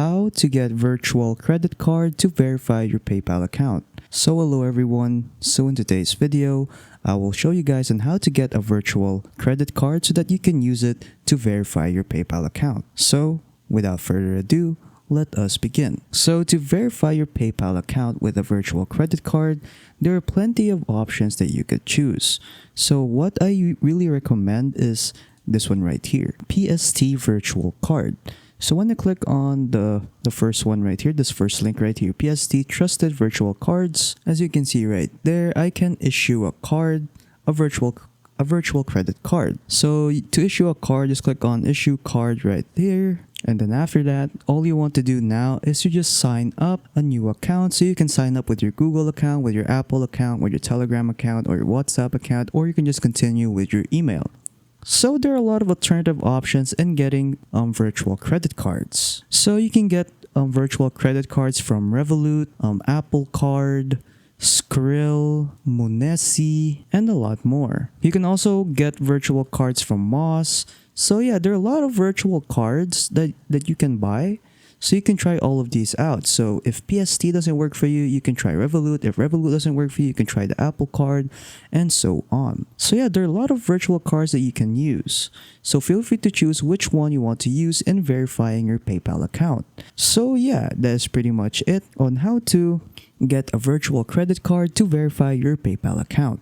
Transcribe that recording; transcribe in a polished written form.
how to get virtual credit card to verify your PayPal account. So hello everyone, so in today's video, I will show you guys on how to get a virtual credit card so that you can use it to verify your PayPal account. So without further ado, let us begin. So to verify your PayPal account with a virtual credit card, there are plenty of options that you could choose. So what I really recommend is this one right here, PST Virtual Card. So when I click on the first one right here, this first link right here, PST Trusted Virtual Cards, as you can see right there, I can issue a card, a virtual credit card. So to issue a card, just click on Issue Card right there. And then after that, all you want to do now is to just sign up a new account. So you can sign up with your Google account, with your Apple account, with your Telegram account, or your WhatsApp account, or you can just continue with your email. So there are a lot of alternative options in getting virtual credit cards. So you can get virtual credit cards from Revolut, Apple Card, Skrill, Munesi, and a lot more. You can also get virtual cards from Moss. So yeah, there are a lot of virtual cards that you can buy. So you can try all of these out. So if PST doesn't work for you, you can try Revolut. If Revolut doesn't work for you, you can try the Apple Card, and so on. So yeah, there are a lot of virtual cards that you can use. So feel free to choose which one you want to use in verifying your PayPal account. So yeah, that's pretty much it on how to get a virtual credit card to verify your PayPal account.